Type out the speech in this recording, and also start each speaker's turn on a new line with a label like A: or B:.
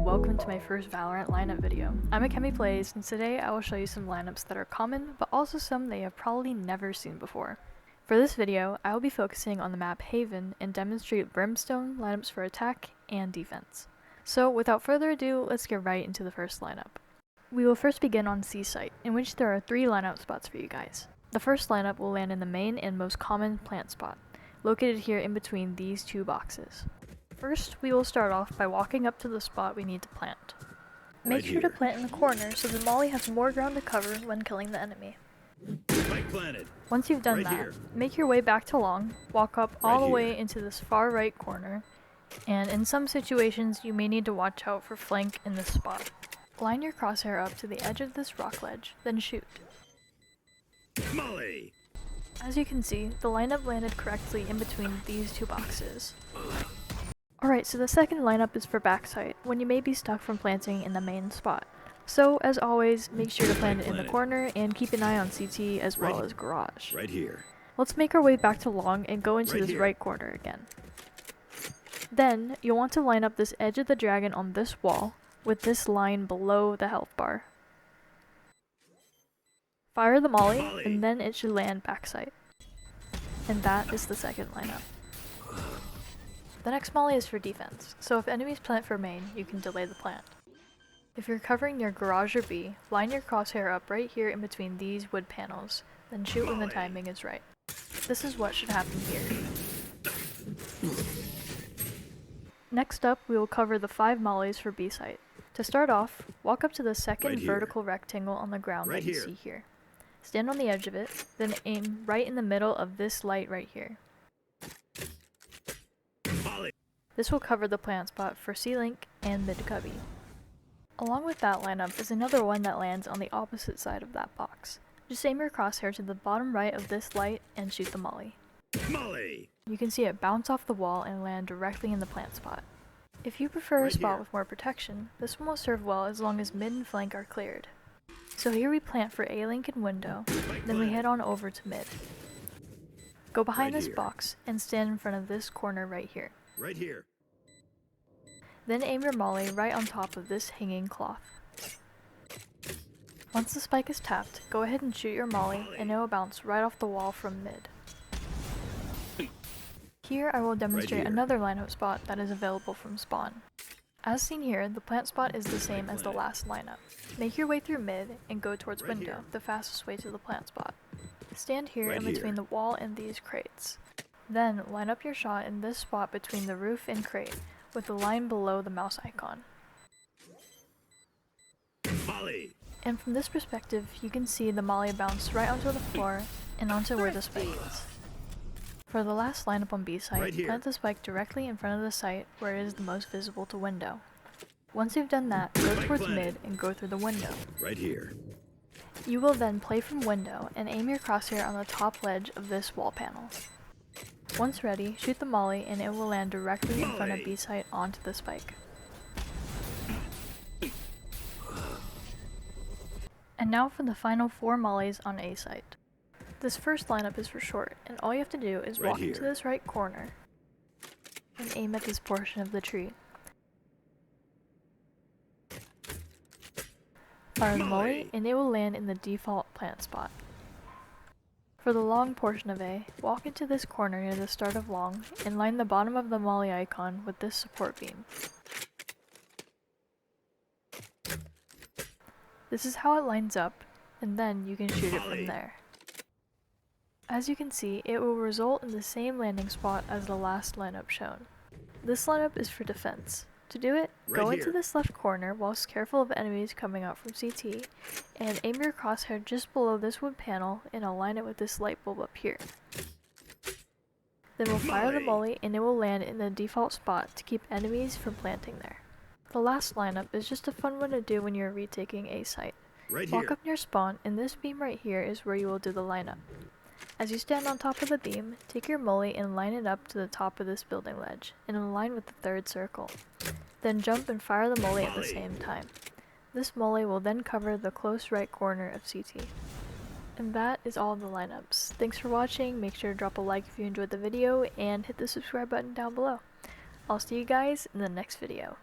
A: welcome to my first Valorant lineup video. I'm Akemi Plays, and today I will show you some lineups that are common, but also some that you have probably never seen before. For this video, I will be focusing on the map Haven and demonstrate Brimstone lineups for attack and defense. So without further ado, let's get right into the first lineup. We will first begin on C site, in which there are 3 lineup spots for you guys. The first lineup will land in the main and most common plant spot, located here in between these 2 boxes. First, we will start off by walking up to the spot we need to plant. Make sure to plant in the corner so the molly has more ground to cover when killing the enemy. Once you've done that, make your way back to long, walk up all the way into this far right corner, and in some situations you may need to watch out for flank in this spot. Line your crosshair up to the edge of this rock ledge, then shoot.
B: Molly!
A: As you can see, the lineup landed correctly in between these 2 boxes. Alright, so the second lineup is for Backsite, when you may be stuck from planting in the main spot. So, as always, make sure to plant it in the corner and keep an eye on CT as well as garage.
B: Right here.
A: Let's make our way back to long and go into this right corner again. Then, you'll want to line up this edge of the dragon on this wall, with this line below the health bar. Fire the molly, and then it should land Backsite. And that is the second lineup. The next molly is for defense, so if enemies plant for main, you can delay the plant. If you're covering near garage or B, line your crosshair up right here in between these wood panels, then shoot when the timing is right. This is what should happen here. Next up, we will cover the 5 mollies for B site. To start off, walk up to the second vertical rectangle on the ground that you see here. Stand on the edge of it, then aim right in the middle of this light right here. This will cover the plant spot for C-Link and mid-cubby. Along with that lineup is another one that lands on the opposite side of that box. Just aim your crosshair to the bottom right of this light and shoot the molly.
B: Molly!
A: You can see it bounce off the wall and land directly in the plant spot. If you prefer a spot with more protection, this one will serve well as long as mid and flank are cleared. So here we plant for A-Link and window, then we head on over to mid. Go behind this box and stand in front of this corner right here.
B: Right here.
A: Then aim your molly right on top of this hanging cloth. Once the spike is tapped, go ahead and shoot your molly and it will bounce right off the wall from mid. Here I will demonstrate another lineup spot that is available from spawn. As seen here, the plant spot is the same as the last lineup. Make your way through mid and go towards window, the fastest way to the plant spot. Stand here in between the wall and these crates. Then line up your shot in this spot between the roof and crate, with the line below the mouse icon.
B: Molly.
A: And from this perspective, you can see the molly bounce right onto the floor and onto where the spike is. For the last lineup on B site, plant the spike directly in front of the site where it is the most visible to window. Once you've done that, go towards mid and go through the window.
B: Right here.
A: You will then play from window and aim your crosshair on the top ledge of this wall panel. Once ready, shoot the molly and it will land directly in front of B site onto the spike. And now for the final 4 mollies on A site. This first lineup is for short, and all you have to do is walk into this right corner and aim at this portion of the tree. Fire the molly and it will land in the default plant spot. For the long portion of A, walk into this corner near the start of long and line the bottom of the molly icon with this support beam. This is how it lines up, and then you can shoot it from there. As you can see, it will result in the same landing spot as the last lineup shown. This lineup is for defense. To do it, go into this left corner whilst careful of enemies coming out from CT, and aim your crosshair just below this wood panel and align it with this light bulb up here. Then we'll fire the molly and it will land in the default spot to keep enemies from planting there. The last lineup is just a fun one to do when you're retaking a site. Walk up near spawn and this beam right here is where you will do the lineup. As you stand on top of the beam, take your molly and line it up to the top of this building ledge, and align with the third circle. Then jump and fire the molly at the same time. This molly will then cover the close right corner of CT. And that is all of the lineups. Thanks for watching, make sure to drop a like if you enjoyed the video, and hit the subscribe button down below. I'll see you guys in the next video.